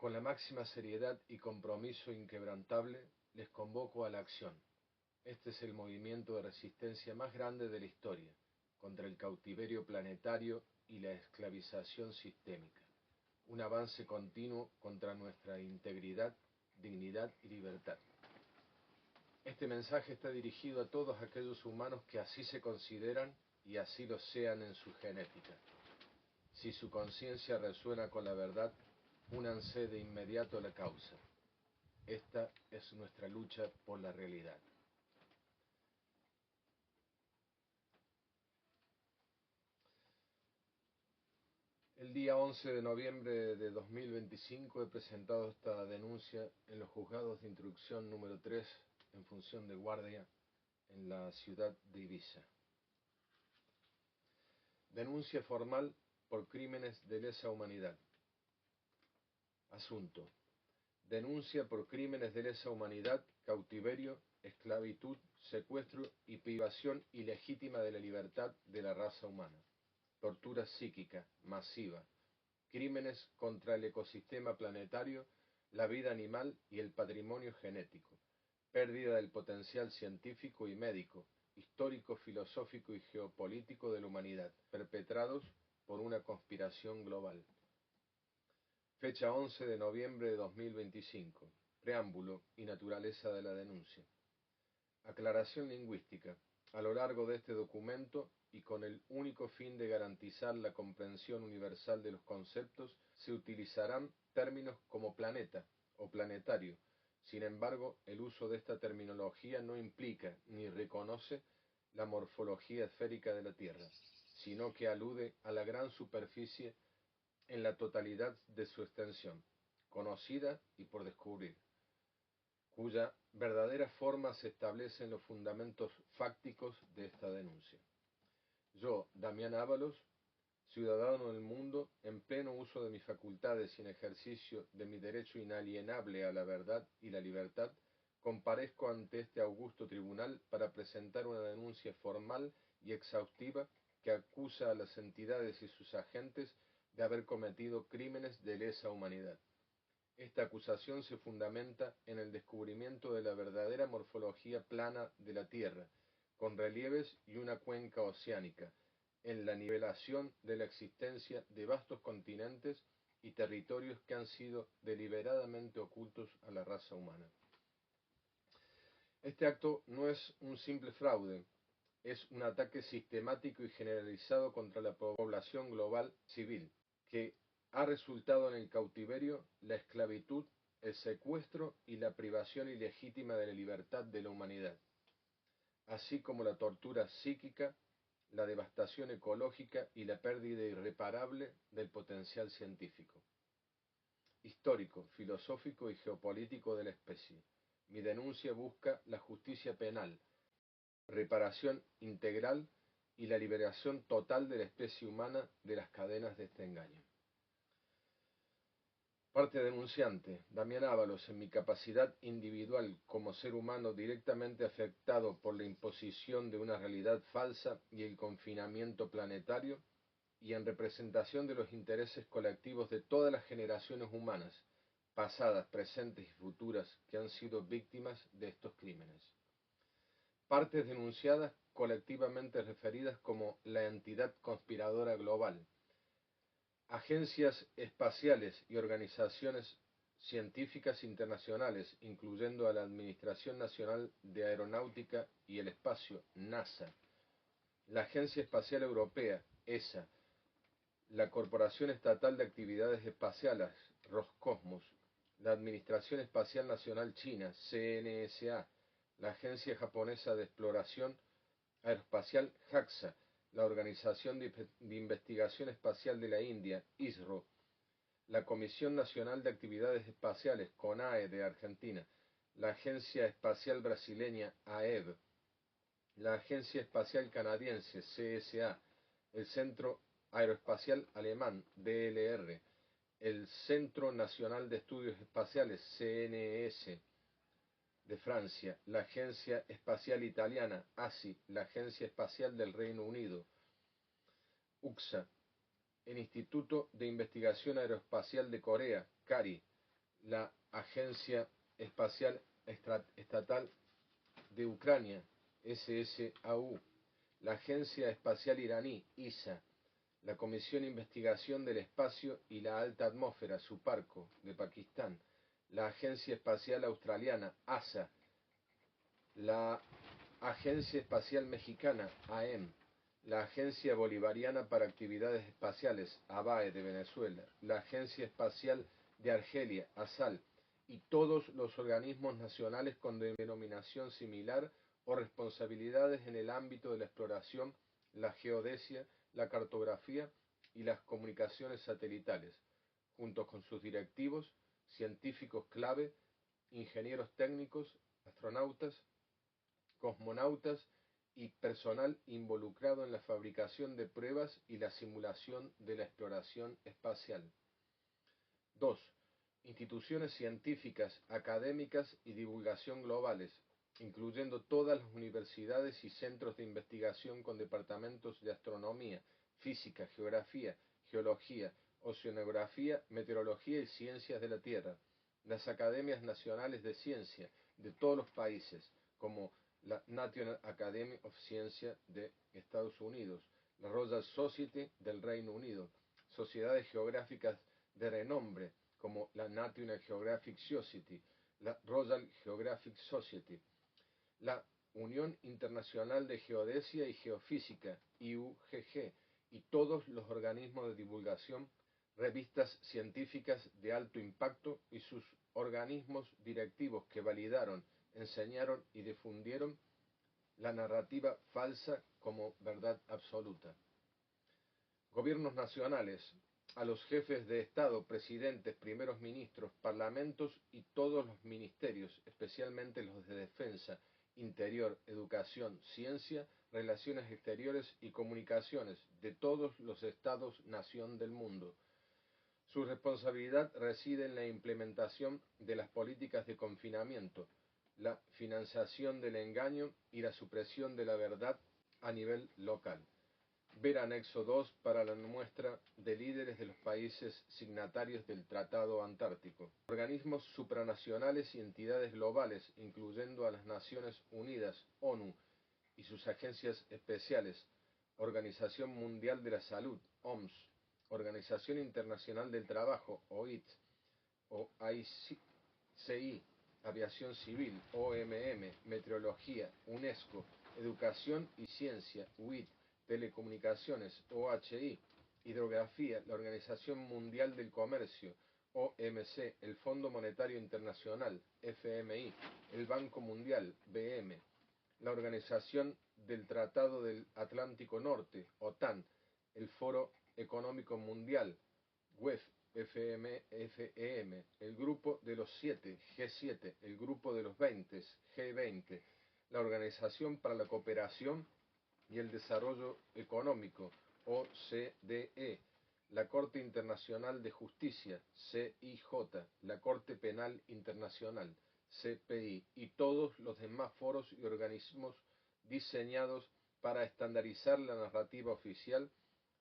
Con la máxima seriedad y compromiso inquebrantable, les convoco a la acción. Este es el movimiento de resistencia más grande de la historia, contra el cautiverio planetario y la esclavización sistémica. Un avance continuo contra nuestra integridad, dignidad y libertad. Este mensaje está dirigido a todos aquellos humanos que así se consideran y así lo sean en su genética. Si su conciencia resuena con la verdad, únanse de inmediato a la causa. Esta es nuestra lucha por la realidad. El día 11 de noviembre de 2025 he presentado esta denuncia en los juzgados de instrucción número 3 en función de guardia en la ciudad de Ibiza. Denuncia formal por crímenes de lesa humanidad. Asunto: denuncia por crímenes de lesa humanidad, cautiverio, esclavitud, secuestro y privación ilegítima de la libertad de la raza humana. Tortura psíquica, masiva, crímenes contra el ecosistema planetario, la vida animal y el patrimonio genético, pérdida del potencial científico y médico, histórico, filosófico y geopolítico de la humanidad, perpetrados por una conspiración global. Fecha 11 de noviembre de 2025. Preámbulo y naturaleza de la denuncia. Aclaración lingüística. A lo largo de este documento, y con el único fin de garantizar la comprensión universal de los conceptos, se utilizarán términos como planeta o planetario. Sin embargo, el uso de esta terminología no implica ni reconoce la morfología esférica de la Tierra, sino que alude a la gran superficie en la totalidad de su extensión, conocida y por descubrir, cuya verdadera forma se establece en los fundamentos fácticos de esta denuncia. Yo, Damián Ábalos, ciudadano del mundo, en pleno uso de mis facultades y en ejercicio de mi derecho inalienable a la verdad y la libertad, comparezco ante este augusto tribunal para presentar una denuncia formal y exhaustiva que acusa a las entidades y sus agentes de haber cometido crímenes de lesa humanidad. Esta acusación se fundamenta en el descubrimiento de la verdadera morfología plana de la Tierra, con relieves y una cuenca oceánica, en la nivelación de la existencia de vastos continentes y territorios que han sido deliberadamente ocultos a la raza humana. Este acto no es un simple fraude, es un ataque sistemático y generalizado contra la población global civil, que ha resultado en el cautiverio, la esclavitud, el secuestro y la privación ilegítima de la libertad de la humanidad, así como la tortura psíquica, la devastación ecológica y la pérdida irreparable del potencial científico, histórico, filosófico y geopolítico de la especie. Mi denuncia busca la justicia penal, reparación integral y la liberación total de la especie humana de las cadenas de este engaño. Parte denunciante, Damián Ábalos, en mi capacidad individual como ser humano directamente afectado por la imposición de una realidad falsa y el confinamiento planetario, y en representación de los intereses colectivos de todas las generaciones humanas, pasadas, presentes y futuras, que han sido víctimas de estos crímenes. Partes denunciadas colectivamente referidas como la entidad conspiradora global, agencias espaciales y organizaciones científicas internacionales, incluyendo a la Administración Nacional de Aeronáutica y el Espacio, NASA, la Agencia Espacial Europea, ESA, la Corporación Estatal de Actividades Espaciales, Roscosmos, la Administración Espacial Nacional China, CNSA, la Agencia Japonesa de Exploración Aeroespacial, JAXA, la Organización de Investigación Espacial de la India, ISRO, la Comisión Nacional de Actividades Espaciales, CONAE de Argentina, la Agencia Espacial Brasileña, AEB, la Agencia Espacial Canadiense, CSA, el Centro Aeroespacial Alemán, DLR, el Centro Nacional de Estudios Espaciales, CNES, de Francia, la Agencia Espacial Italiana, ASI, la Agencia Espacial del Reino Unido, UXA, el Instituto de Investigación Aeroespacial de Corea, CARI, la Agencia Espacial Estatal de Ucrania, SSAU, la Agencia Espacial Iraní, ISA, la Comisión de Investigación del Espacio y la Alta Atmósfera, SUPARCO, de Pakistán, la Agencia Espacial Australiana, ASA, la Agencia Espacial Mexicana, AEM, la Agencia Bolivariana para Actividades Espaciales, ABAE, de Venezuela, la Agencia Espacial de Argelia, ASAL, y todos los organismos nacionales con denominación similar o responsabilidades en el ámbito de la exploración, la geodesia, la cartografía y las comunicaciones satelitales, junto con sus directivos, científicos clave, ingenieros técnicos, astronautas, cosmonautas y personal involucrado en la fabricación de pruebas y la simulación de la exploración espacial. 2. Instituciones científicas, académicas y divulgación globales, incluyendo todas las universidades y centros de investigación con departamentos de astronomía, física, geografía, geología, oceanografía, meteorología y ciencias de la Tierra, las academias nacionales de ciencia de todos los países, como la National Academy of Sciences de Estados Unidos, la Royal Society del Reino Unido, sociedades geográficas de renombre como la National Geographic Society, la Royal Geographic Society, la Unión Internacional de Geodesia y Geofísica, IUGG, y todos los organismos de divulgación, revistas científicas de alto impacto y sus organismos directivos que validaron, enseñaron y difundieron la narrativa falsa como verdad absoluta. Gobiernos nacionales, a los jefes de Estado, presidentes, primeros ministros, parlamentos y todos los ministerios, especialmente los de defensa, interior, educación, ciencia, relaciones exteriores y comunicaciones de todos los Estados-nación del mundo. Su responsabilidad reside en la implementación de las políticas de confinamiento, la financiación del engaño y la supresión de la verdad a nivel local. Ver anexo 2 para la muestra de líderes de los países signatarios del Tratado Antártico. Organismos supranacionales y entidades globales, incluyendo a las Naciones Unidas, ONU, y sus agencias especiales, Organización Mundial de la Salud, OMS, Organización Internacional del Trabajo, OIT, OICI, Aviación Civil, OMM, Meteorología, UNESCO, Educación y Ciencia, UIT, Telecomunicaciones, OHI, Hidrografía, la Organización Mundial del Comercio, OMC, el Fondo Monetario Internacional, FMI, el Banco Mundial, BM, la Organización del Tratado del Atlántico Norte, OTAN, el Foro Económico Mundial, WEF, FEM, el Grupo de los 7, G7, el Grupo de los 20, G20, la Organización para la Cooperación y el Desarrollo Económico, OCDE, la Corte Internacional de Justicia, CIJ, la Corte Penal Internacional, CPI, y todos los demás foros y organismos diseñados para estandarizar la narrativa oficial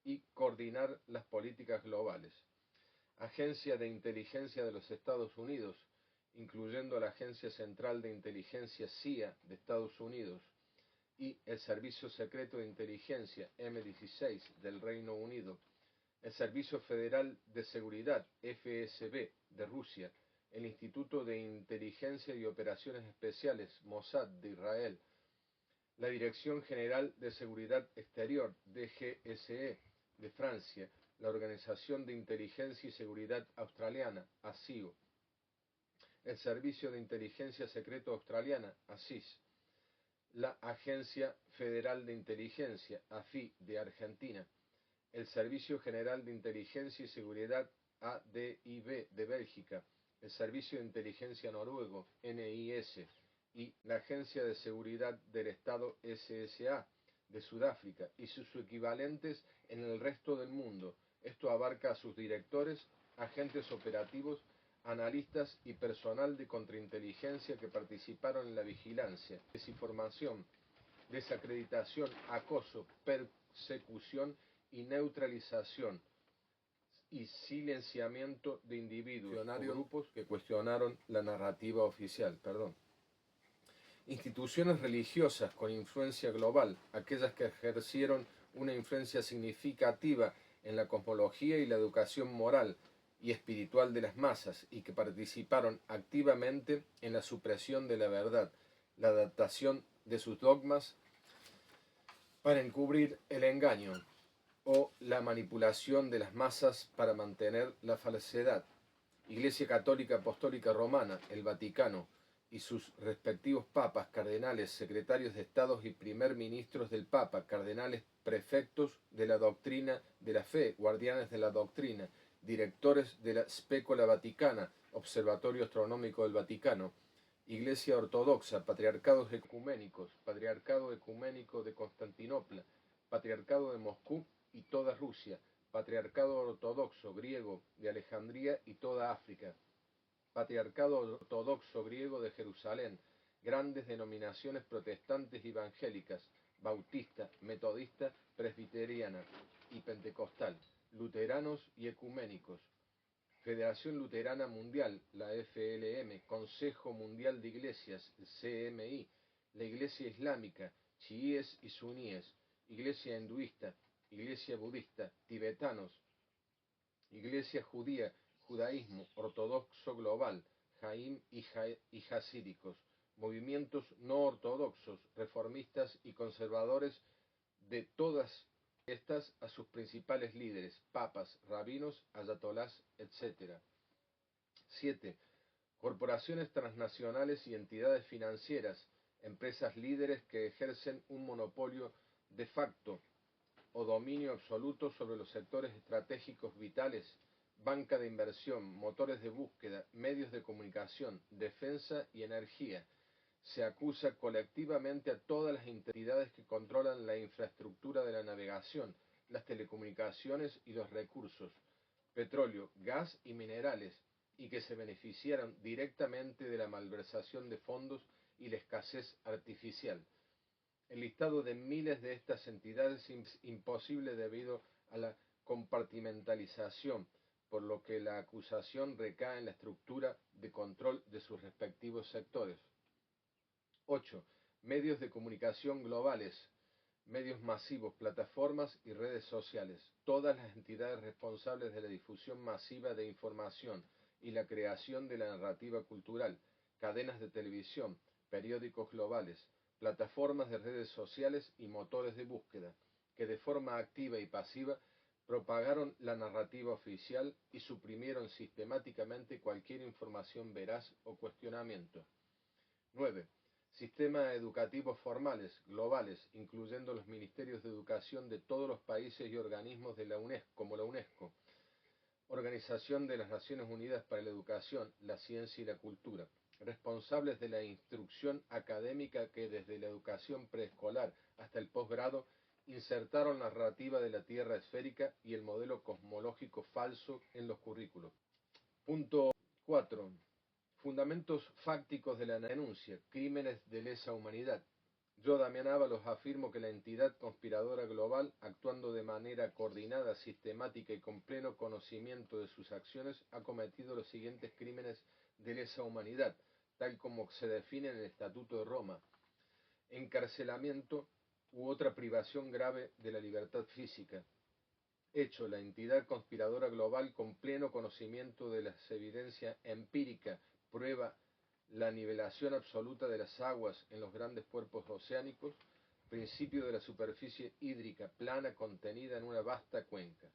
y coordinar las políticas globales. Agencia de Inteligencia de los Estados Unidos, incluyendo la Agencia Central de Inteligencia CIA de Estados Unidos, y el Servicio Secreto de Inteligencia M16 del Reino Unido, el Servicio Federal de Seguridad FSB de Rusia, el Instituto de Inteligencia y Operaciones Especiales Mossad de Israel, la Dirección General de Seguridad Exterior DGSE de Francia, la Organización de Inteligencia y Seguridad Australiana, ASIO, el Servicio de Inteligencia Secreto Australiana, ASIS, la Agencia Federal de Inteligencia, AFI, de Argentina, el Servicio General de Inteligencia y Seguridad, ADIB, de Bélgica, el Servicio de Inteligencia Noruego, NIS, y la Agencia de Seguridad del Estado, SSA, de Sudáfrica, y sus equivalentes en el resto del mundo. Esto abarca a sus directores, agentes operativos, analistas y personal de contrainteligencia que participaron en la vigilancia, desinformación, desacreditación, acoso, persecución y neutralización y silenciamiento de individuos o grupos que cuestionaron la narrativa oficial. Instituciones religiosas con influencia global, aquellas que ejercieron una influencia significativa en la cosmología y la educación moral y espiritual de las masas y que participaron activamente en la supresión de la verdad, la adaptación de sus dogmas para encubrir el engaño o la manipulación de las masas para mantener la falsedad. Iglesia Católica Apostólica Romana, el Vaticano y sus respectivos papas, cardenales, secretarios de Estado y primer ministros del Papa, cardenales, prefectos de la doctrina de la fe, guardianes de la doctrina, directores de la Spécola Vaticana, Observatorio Astronómico del Vaticano, Iglesia Ortodoxa, Patriarcados Ecuménicos, Patriarcado Ecuménico de Constantinopla, Patriarcado de Moscú y toda Rusia, Patriarcado Ortodoxo Griego de Alejandría y toda África, Patriarcado Ortodoxo Griego de Jerusalén, grandes denominaciones protestantes y evangélicas, bautista, metodista, presbiteriana y pentecostal, luteranos y ecuménicos, Federación Luterana Mundial, la FLM, Consejo Mundial de Iglesias, el CMI, la Iglesia Islámica, chiíes y suníes, Iglesia hinduista, Iglesia budista, tibetanos, Iglesia judía, judaísmo, ortodoxo global, jaim y hasídicos, movimientos no ortodoxos, reformistas y conservadores de todas estas a sus principales líderes, papas, rabinos, ayatolás, etc. 7. Corporaciones transnacionales y entidades financieras, empresas líderes que ejercen un monopolio de facto o dominio absoluto sobre los sectores estratégicos vitales, banca de inversión, motores de búsqueda, medios de comunicación, defensa y energía. Se acusa colectivamente a todas las entidades que controlan la infraestructura de la navegación, las telecomunicaciones y los recursos, petróleo, gas y minerales, y que se beneficiaron directamente de la malversación de fondos y la escasez artificial. El listado de miles de estas entidades es imposible debido a la compartimentalización, por lo que la acusación recae en la estructura de control de sus respectivos sectores. 8. Medios de comunicación globales, medios masivos, plataformas y redes sociales. Todas las entidades responsables de la difusión masiva de información y la creación de la narrativa cultural, cadenas de televisión, periódicos globales, plataformas de redes sociales y motores de búsqueda, que de forma activa y pasiva propagaron la narrativa oficial y suprimieron sistemáticamente cualquier información veraz o cuestionamiento. 9. Sistemas educativos formales, globales, incluyendo los ministerios de educación de todos los países y organismos de la UNESCO, como la UNESCO, Organización de las Naciones Unidas para la Educación, la Ciencia y la Cultura, responsables de la instrucción académica que desde la educación preescolar hasta el posgrado insertaron la narrativa de la Tierra esférica y el modelo cosmológico falso en los currículos. Punto 4. Fundamentos fácticos de la denuncia, crímenes de lesa humanidad. Yo, Damián Ábalos, afirmo que la entidad conspiradora global, actuando de manera coordinada, sistemática y con pleno conocimiento de sus acciones, ha cometido los siguientes crímenes de lesa humanidad, tal como se define en el Estatuto de Roma: encarcelamiento u otra privación grave de la libertad física. Hecho, la entidad conspiradora global, con pleno conocimiento de las evidencias empíricas, prueba la nivelación absoluta de las aguas en los grandes cuerpos oceánicos, principio de la superficie hídrica plana contenida en una vasta cuenca.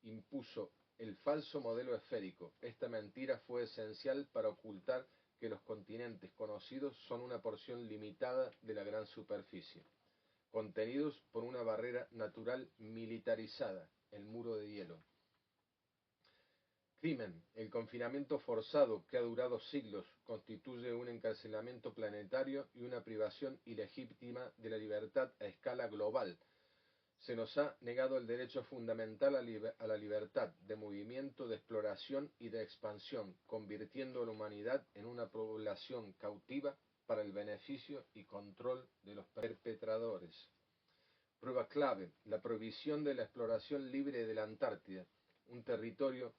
Impuso el falso modelo esférico. Esta mentira fue esencial para ocultar que los continentes conocidos son una porción limitada de la gran superficie, contenidos por una barrera natural militarizada, el muro de hielo. Crimen. El confinamiento forzado, que ha durado siglos, constituye un encarcelamiento planetario y una privación ilegítima de la libertad a escala global. Se nos ha negado el derecho fundamental a la libertad de movimiento, de exploración y de expansión, convirtiendo a la humanidad en una población cautiva para el beneficio y control de los perpetradores. Prueba clave: la prohibición de la exploración libre de la Antártida. un territorio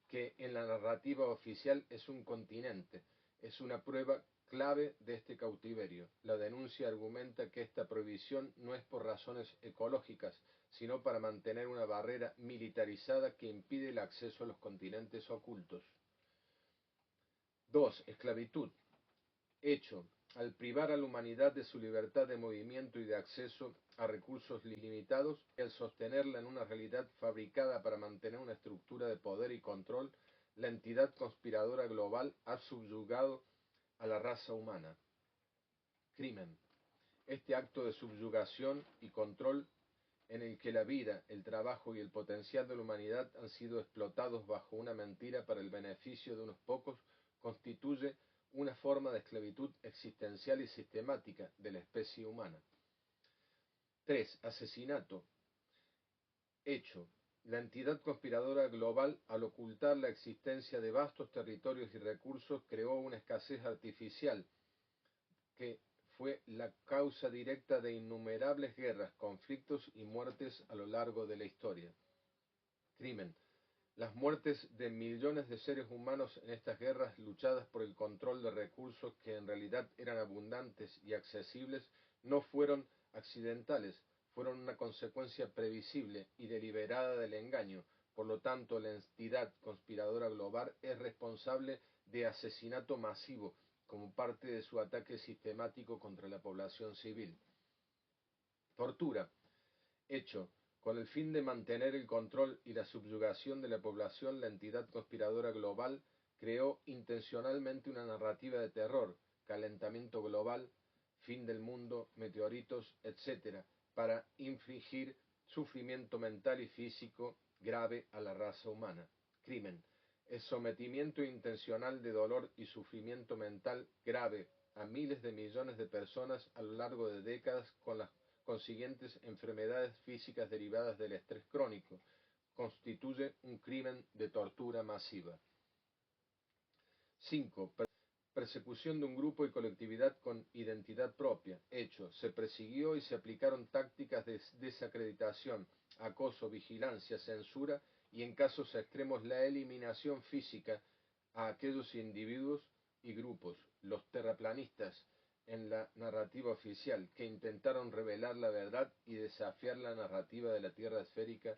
que en la narrativa oficial es un continente. Es una prueba clave de este cautiverio. La denuncia argumenta que esta prohibición no es por razones ecológicas, sino para mantener una barrera militarizada que impide el acceso a los continentes ocultos. 2. Esclavitud. Hecho. Al privar a la humanidad de su libertad de movimiento y de acceso a recursos limitados, y al sostenerla en una realidad fabricada para mantener una estructura de poder y control, la entidad conspiradora global ha subyugado a la raza humana. Crimen. Este acto de subyugación y control en el que la vida, el trabajo y el potencial de la humanidad han sido explotados bajo una mentira para el beneficio de unos pocos, constituye una forma de esclavitud existencial y sistemática de la especie humana. 3. Asesinato. Hecho. La entidad conspiradora global, al ocultar la existencia de vastos territorios y recursos, creó una escasez artificial que fue la causa directa de innumerables guerras, conflictos y muertes a lo largo de la historia. Crimen. Las muertes de millones de seres humanos en estas guerras luchadas por el control de recursos que en realidad eran abundantes y accesibles no fueron accidentales, fueron una consecuencia previsible y deliberada del engaño. Por lo tanto, la entidad conspiradora global es responsable de asesinato masivo como parte de su ataque sistemático contra la población civil. Tortura. Hecho. Con el fin de mantener el control y la subyugación de la población, la entidad conspiradora global creó intencionalmente una narrativa de terror, calentamiento global, fin del mundo, meteoritos, etc., para infligir sufrimiento mental y físico grave a la raza humana. Crimen. El sometimiento intencional de dolor y sufrimiento mental grave a miles de millones de personas a lo largo de décadas con las consiguientes enfermedades físicas derivadas del estrés crónico, constituye un crimen de tortura masiva. 5. Persecución de un grupo y colectividad con identidad propia. Hecho. Se persiguió y se aplicaron tácticas de desacreditación, acoso, vigilancia, censura y en casos extremos la eliminación física a aquellos individuos y grupos, los terraplanistas, en la narrativa oficial, que intentaron revelar la verdad y desafiar la narrativa de la Tierra esférica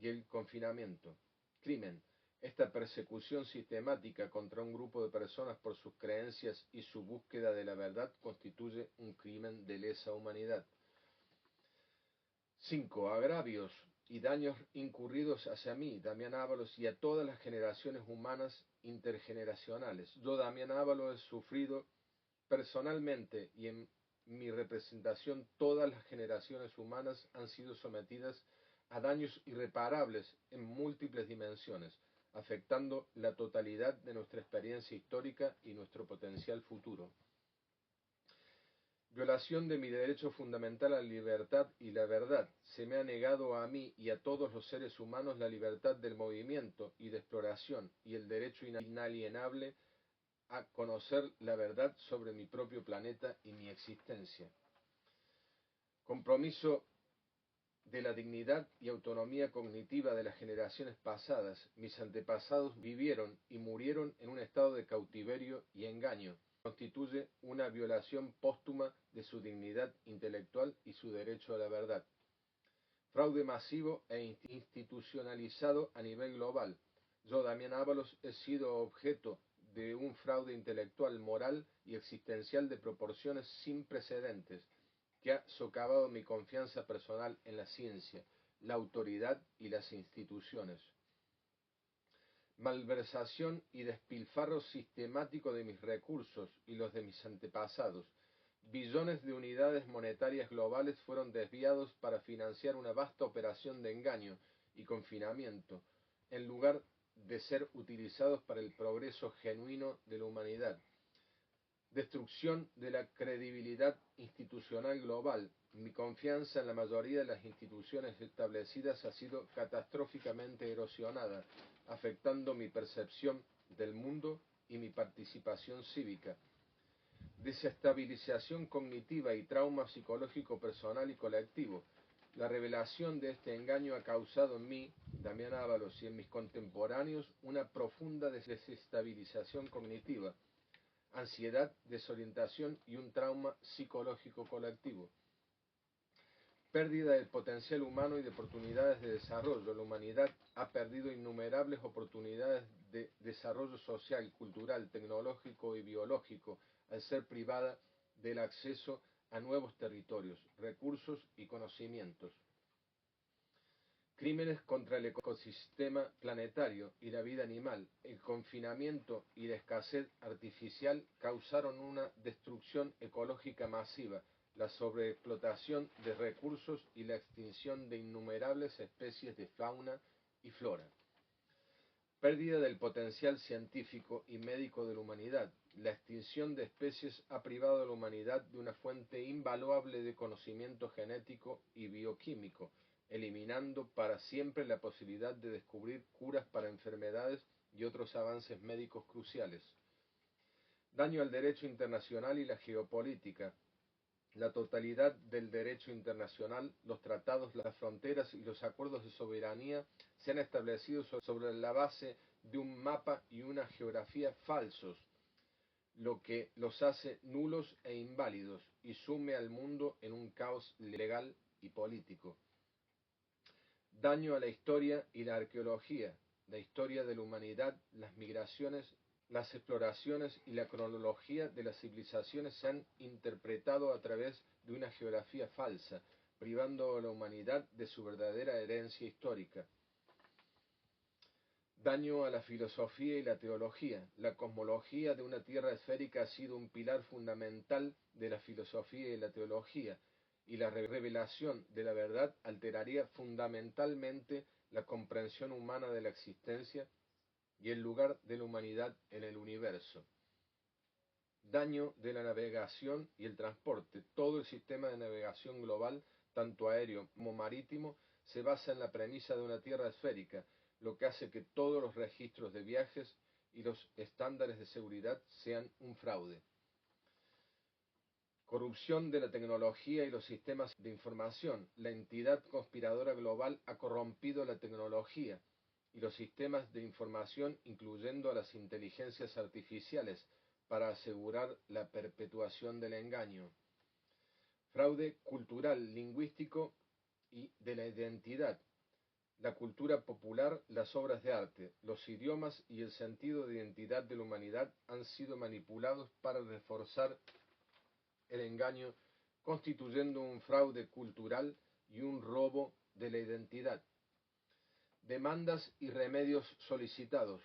y el confinamiento. Crimen. Esta persecución sistemática contra un grupo de personas por sus creencias y su búsqueda de la verdad constituye un crimen de lesa humanidad. 5. Agravios y daños incurridos hacia mí, Damián Ábalos, y a todas las generaciones humanas intergeneracionales. Yo, Damián Ábalos, he sufrido personalmente y en mi representación todas las generaciones humanas han sido sometidas a daños irreparables en múltiples dimensiones, afectando la totalidad de nuestra experiencia histórica y nuestro potencial futuro. Violación de mi derecho fundamental a la libertad y la verdad. Se me ha negado a mí y a todos los seres humanos la libertad del movimiento y de exploración y el derecho inalienable a conocer la verdad sobre mi propio planeta y mi existencia. Compromiso de la dignidad y autonomía cognitiva de las generaciones pasadas. Mis antepasados vivieron y murieron en un estado de cautiverio y engaño. Constituye una violación póstuma de su dignidad intelectual y su derecho a la verdad. Fraude masivo e institucionalizado a nivel global. Yo, Damián Ábalos, he sido objeto de un fraude intelectual, moral y existencial de proporciones sin precedentes, que ha socavado mi confianza personal en la ciencia, la autoridad y las instituciones. Malversación y despilfarro sistemático de mis recursos y los de mis antepasados. Billones de unidades monetarias globales fueron desviados para financiar una vasta operación de engaño y confinamiento, en lugar de ser utilizados para el progreso genuino de la humanidad. Destrucción de la credibilidad institucional global. Mi confianza en la mayoría de las instituciones establecidas ha sido catastróficamente erosionada, afectando mi percepción del mundo y mi participación cívica. Desestabilización cognitiva y trauma psicológico personal y colectivo. La revelación de este engaño ha causado en mí, Damián Ábalos, y en mis contemporáneos una profunda desestabilización cognitiva, ansiedad, desorientación y un trauma psicológico colectivo. Pérdida del potencial humano y de oportunidades de desarrollo. La humanidad ha perdido innumerables oportunidades de desarrollo social, cultural, tecnológico y biológico al ser privada del acceso a nuevos territorios, recursos y conocimientos. Crímenes contra el ecosistema planetario y la vida animal, el confinamiento y la escasez artificial causaron una destrucción ecológica masiva, la sobreexplotación de recursos y la extinción de innumerables especies de fauna y flora. Pérdida del potencial científico y médico de la humanidad. La extinción de especies ha privado a la humanidad de una fuente invaluable de conocimiento genético y bioquímico, eliminando para siempre la posibilidad de descubrir curas para enfermedades y otros avances médicos cruciales. Daño al derecho internacional y la geopolítica. La totalidad del derecho internacional, los tratados, las fronteras y los acuerdos de soberanía se han establecido sobre la base de un mapa y una geografía falsos, lo que los hace nulos e inválidos y sume al mundo en un caos legal y político. Daño a la historia y la arqueología, la historia de la humanidad, las migraciones, las exploraciones y la cronología de las civilizaciones se han interpretado a través de una geografía falsa, privando a la humanidad de su verdadera herencia histórica. Daño a la filosofía y la teología. La cosmología de una tierra esférica ha sido un pilar fundamental de la filosofía y la teología, y la revelación de la verdad alteraría fundamentalmente la comprensión humana de la existencia y el lugar de la humanidad en el universo. Daño de la navegación y el transporte. Todo el sistema de navegación global, tanto aéreo como marítimo, se basa en la premisa de una tierra esférica, lo que hace que todos los registros de viajes y los estándares de seguridad sean un fraude. Corrupción de la tecnología y los sistemas de información. La entidad conspiradora global ha corrompido la tecnología y los sistemas de información, incluyendo a las inteligencias artificiales, para asegurar la perpetuación del engaño. Fraude cultural, lingüístico y de la identidad. La cultura popular, las obras de arte, los idiomas y el sentido de identidad de la humanidad han sido manipulados para reforzar el engaño, constituyendo un fraude cultural y un robo de la identidad. Demandas y remedios solicitados.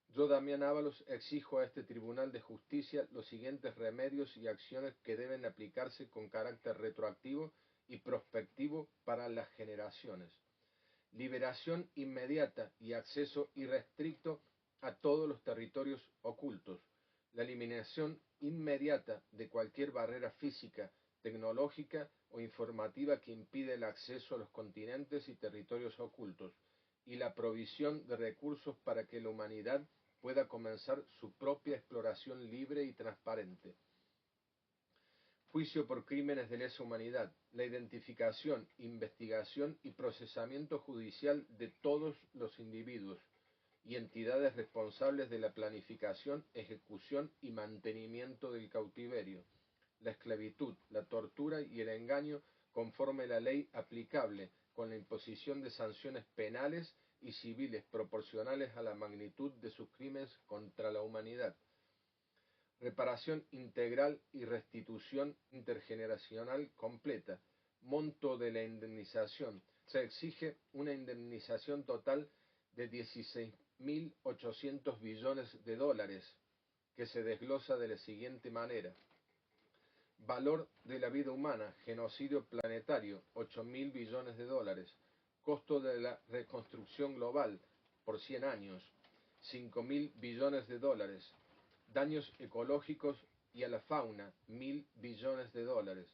Yo, Damián Ábalos, exijo a este Tribunal de Justicia los siguientes remedios y acciones que deben aplicarse con carácter retroactivo y prospectivo para las generaciones. Liberación inmediata y acceso irrestricto a todos los territorios ocultos. La eliminación inmediata de cualquier barrera física, tecnológica o informativa que impide el acceso a los continentes y territorios ocultos, y la provisión de recursos para que la humanidad pueda comenzar su propia exploración libre y transparente. Juicio por crímenes de lesa humanidad. La identificación, investigación y procesamiento judicial de todos los individuos y entidades responsables de la planificación, ejecución y mantenimiento del cautiverio, la esclavitud, la tortura y el engaño conforme a la ley aplicable, con la imposición de sanciones penales y civiles proporcionales a la magnitud de sus crímenes contra la humanidad. Reparación integral y restitución intergeneracional completa. Monto de la indemnización. Se exige una indemnización total de 16.800 billones de dólares, que se desglosa de la siguiente manera. Valor de la vida humana, genocidio planetario, 8.000 billones de dólares. Costo de la reconstrucción global por 100 años, 5.000 billones de dólares. Daños ecológicos y a la fauna, 1.000 billones de dólares.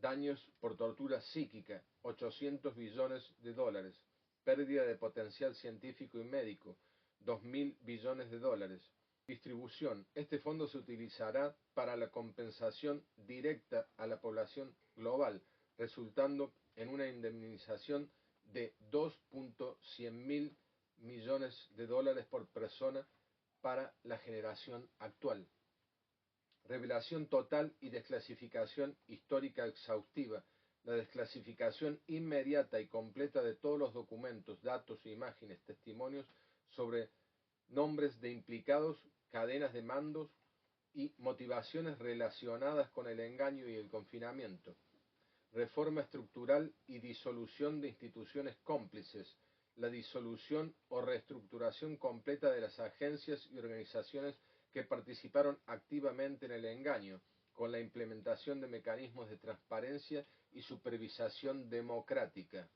Daños por tortura psíquica, 800 billones de dólares. Pérdida de potencial científico y médico, 2.000 billones de dólares. Distribución. Este fondo se utilizará para la compensación directa a la población global, resultando en una indemnización de 2.100.000 millones de dólares por persona para la generación actual. Revelación total y desclasificación histórica exhaustiva. La desclasificación inmediata y completa de todos los documentos, datos, imágenes, testimonios sobre nombres de implicados, cadenas de mandos y motivaciones relacionadas con el engaño y el confinamiento. Reforma estructural y disolución de instituciones cómplices. La disolución o reestructuración completa de las agencias y organizaciones que participaron activamente en el engaño, con la implementación de mecanismos de transparencia y supervisación democrática.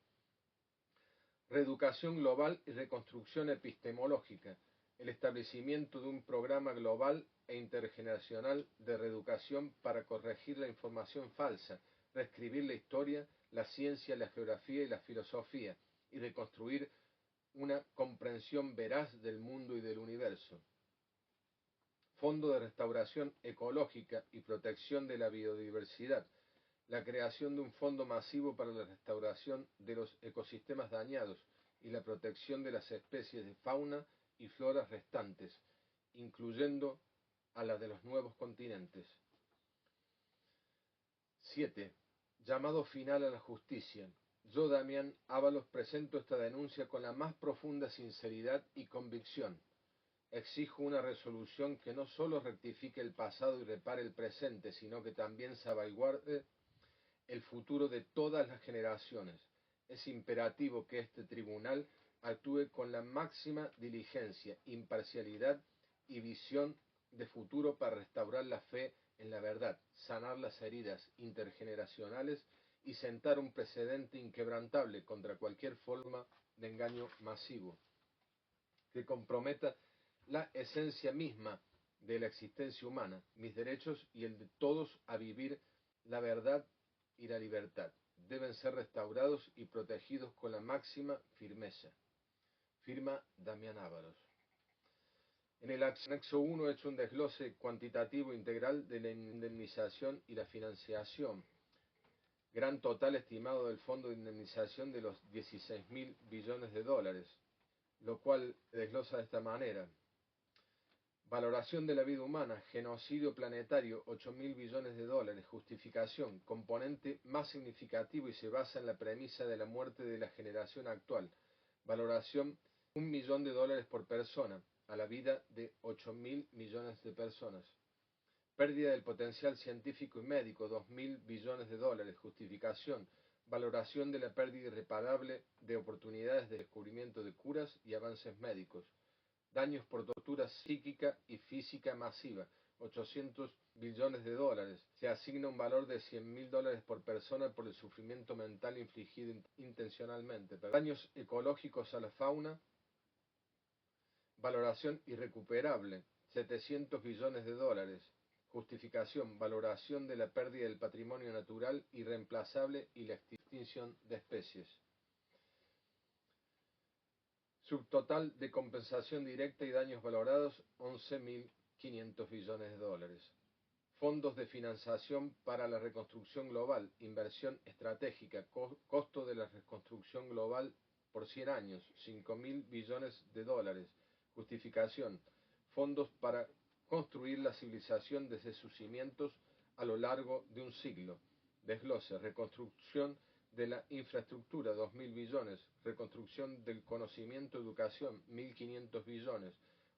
Reeducación global y reconstrucción epistemológica. El establecimiento de un programa global e intergeneracional de reeducación para corregir la información falsa, reescribir la historia, la ciencia, la geografía y la filosofía, y reconstruir una comprensión veraz del mundo y del universo. Fondo de restauración ecológica y protección de la biodiversidad. La creación de un fondo masivo para la restauración de los ecosistemas dañados y la protección de las especies de fauna y flora restantes, incluyendo a las de los nuevos continentes. 7. Llamado final a la justicia. Yo, Damián Ábalos, presento esta denuncia con la más profunda sinceridad y convicción. Exijo una resolución que no solo rectifique el pasado y repare el presente, sino que también salvaguarde el futuro de todas las generaciones. Es imperativo que este tribunal actúe con la máxima diligencia, imparcialidad y visión de futuro para restaurar la fe en la verdad, sanar las heridas intergeneracionales y sentar un precedente inquebrantable contra cualquier forma de engaño masivo que comprometa la esencia misma de la existencia humana, mis derechos y el de todos a vivir la verdad y la libertad. Deben ser restaurados y protegidos con la máxima firmeza. Firma Damián Ábalos. En el anexo 1 he hecho un desglose cuantitativo integral de la indemnización y la financiación. Gran total estimado del fondo de indemnización de los 16.000 billones de dólares, lo cual desglosa de esta manera. Valoración de la vida humana, genocidio planetario, 8.000 billones de dólares, justificación, componente más significativo y se basa en la premisa de la muerte de la generación actual. Valoración, 1 millón de dólares por persona, a la vida de 8.000 millones de personas. Pérdida del potencial científico y médico, 2.000 billones de dólares, justificación, valoración de la pérdida irreparable de oportunidades de descubrimiento de curas y avances médicos. Daños por tortura psíquica y física masiva, 800 billones de dólares. Se asigna un valor de 100.000 dólares por persona por el sufrimiento mental infligido intencionalmente. Daños ecológicos a la fauna, valoración irrecuperable, 700 billones de dólares. Justificación, valoración de la pérdida del patrimonio natural irreemplazable y la extinción de especies. Subtotal de compensación directa y daños valorados, 11.500 billones de dólares. Fondos de financiación para la reconstrucción global, inversión estratégica, costo de la reconstrucción global por 100 años, 5.000 billones de dólares. Justificación, fondos para construir la civilización desde sus cimientos a lo largo de un siglo. Desglose, reconstrucción de la infraestructura, 2.000 billones, reconstrucción del conocimiento, educación, 1.500 billones,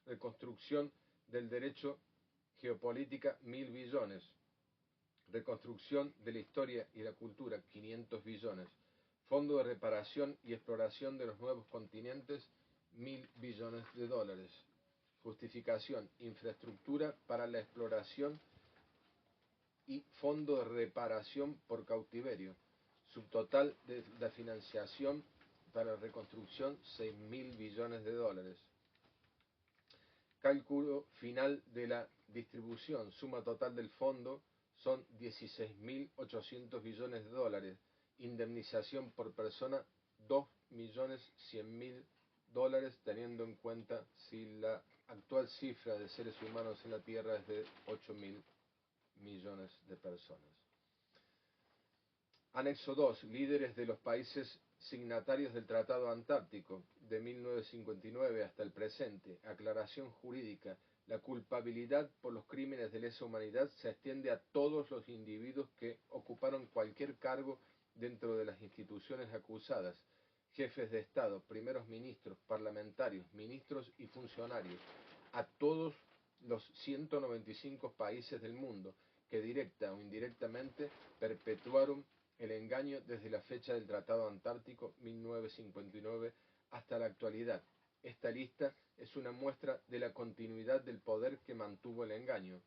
reconstrucción del derecho, geopolítica, 1.000 billones, reconstrucción de la historia y la cultura, 500 billones, fondo de reparación y exploración de los nuevos continentes, 1.000 billones de dólares, justificación, infraestructura para la exploración y fondo de reparación por cautiverio. Subtotal de la financiación para reconstrucción, 6.000 billones de dólares. Cálculo final de la distribución. Suma total del fondo son 16.800 billones de dólares. Indemnización por persona, 2.100.000 dólares, teniendo en cuenta si la actual cifra de seres humanos en la Tierra es de 8.000 millones de personas. Anexo 2. Líderes de los países signatarios del Tratado Antártico de 1959 hasta el presente. Aclaración jurídica. La culpabilidad por los crímenes de lesa humanidad se extiende a todos los individuos que ocuparon cualquier cargo dentro de las instituciones acusadas, jefes de Estado, primeros ministros, parlamentarios, ministros y funcionarios, a todos los 195 países del mundo que directa o indirectamente perpetuaron el engaño desde la fecha del Tratado Antártico 1959 hasta la actualidad. Esta lista es una muestra de la continuidad del poder que mantuvo el engaño.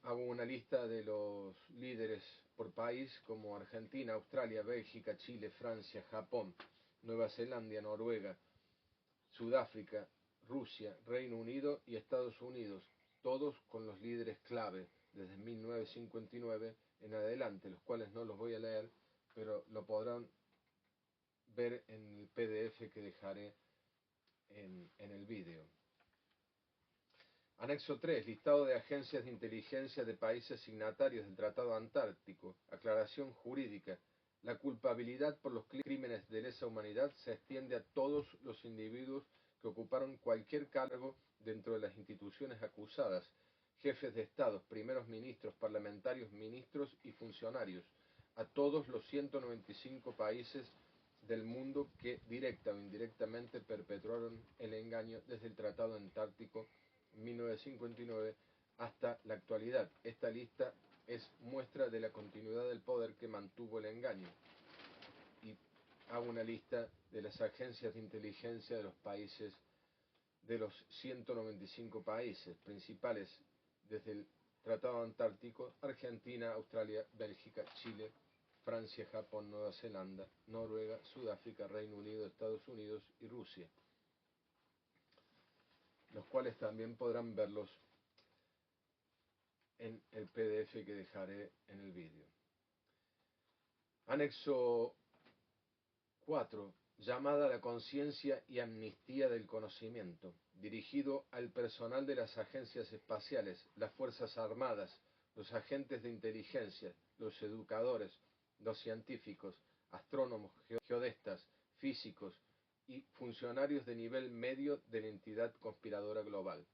Hago una lista de los líderes por país como Argentina, Australia, Bélgica, Chile, Francia, Japón, Nueva Zelanda, Noruega, Sudáfrica, Rusia, Reino Unido y Estados Unidos, todos con los líderes clave desde 1959 en adelante, los cuales no los voy a leer, pero lo podrán ver en el PDF que dejaré en el vídeo. Anexo 3. Listado de agencias de inteligencia de países signatarios del Tratado Antártico. Aclaración jurídica. La culpabilidad por los crímenes de lesa humanidad se extiende a todos los individuos que ocuparon cualquier cargo dentro de las instituciones acusadas, jefes de Estado, primeros ministros, parlamentarios, ministros y funcionarios, a todos los 195 países del mundo que directa o indirectamente perpetraron el engaño desde el Tratado Antártico 1959 hasta la actualidad. Esta lista es muestra de la continuidad del poder que mantuvo el engaño. Y hago una lista de las agencias de inteligencia de los países, de los 195 países principales desde el Tratado Antártico: Argentina, Australia, Bélgica, Chile, Francia, Japón, Nueva Zelanda, Noruega, Sudáfrica, Reino Unido, Estados Unidos y Rusia, los cuales también podrán verlos en el PDF que dejaré en el vídeo. Anexo 4. Llamada a la conciencia y amnistía del conocimiento, dirigido al personal de las agencias espaciales, las Fuerzas Armadas, los agentes de inteligencia, los educadores, los científicos, astrónomos, geodestas, físicos y funcionarios de nivel medio de la entidad conspiradora global.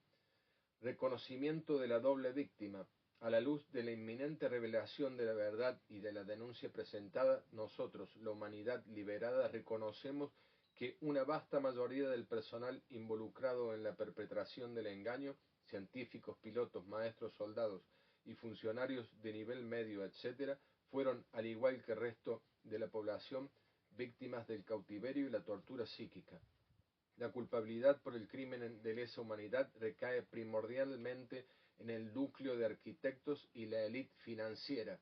Reconocimiento de la doble víctima. A la luz de la inminente revelación de la verdad y de la denuncia presentada, nosotros, la humanidad liberada, reconocemos que una vasta mayoría del personal involucrado en la perpetración del engaño, científicos, pilotos, maestros, soldados y funcionarios de nivel medio, etc., fueron, al igual que el resto de la población, víctimas del cautiverio y la tortura psíquica. La culpabilidad por el crimen de lesa humanidad recae primordialmente en el núcleo de arquitectos y la élite financiera,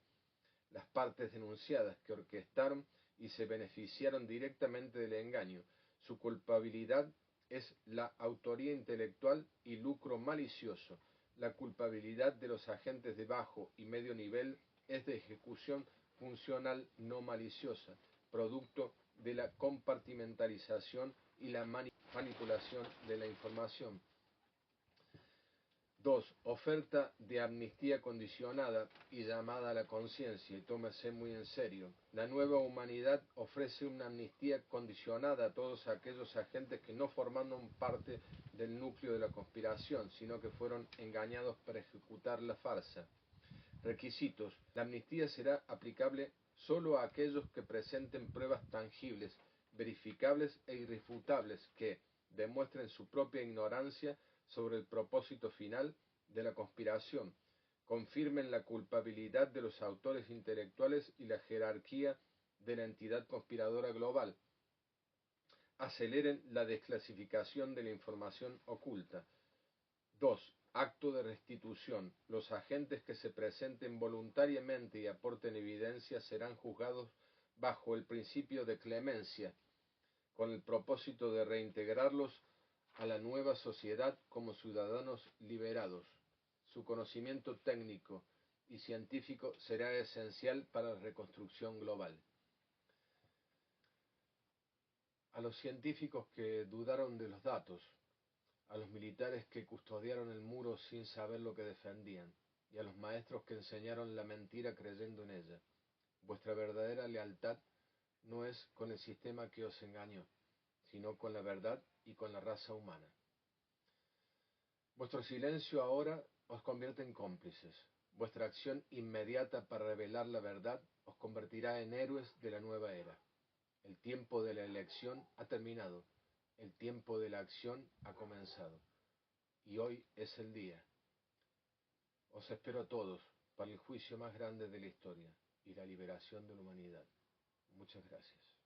las partes denunciadas que orquestaron y se beneficiaron directamente del engaño. Su culpabilidad es la autoría intelectual y lucro malicioso. La culpabilidad de los agentes de bajo y medio nivel es de ejecución funcional no maliciosa, producto de la compartimentalización y la manipulación de la información. 2. Oferta de amnistía condicionada y llamada a la conciencia, y tómese muy en serio. La nueva humanidad ofrece una amnistía condicionada a todos aquellos agentes que no formaron parte del núcleo de la conspiración, sino que fueron engañados para ejecutar la farsa. Requisitos. La amnistía será aplicable solo a aquellos que presenten pruebas tangibles, verificables e irrefutables que demuestren su propia ignorancia sobre el propósito final de la conspiración, confirmen la culpabilidad de los autores intelectuales y la jerarquía de la entidad conspiradora global, aceleren la desclasificación de la información oculta. 2. Acto de restitución. Los agentes que se presenten voluntariamente y aporten evidencia serán juzgados bajo el principio de clemencia, con el propósito de reintegrarlos a la nueva sociedad como ciudadanos liberados. Su conocimiento técnico y científico será esencial para la reconstrucción global. A los científicos que dudaron de los datos, a los militares que custodiaron el muro sin saber lo que defendían, y a los maestros que enseñaron la mentira creyendo en ella. Vuestra verdadera lealtad no es con el sistema que os engañó, sino con la verdad y con la raza humana. Vuestro silencio ahora os convierte en cómplices. Vuestra acción inmediata para revelar la verdad os convertirá en héroes de la nueva era. El tiempo de la elección ha terminado. El tiempo de la acción ha comenzado. Y hoy es el día. Os espero a todos para el juicio más grande de la historia y la liberación de la humanidad. Muchas gracias.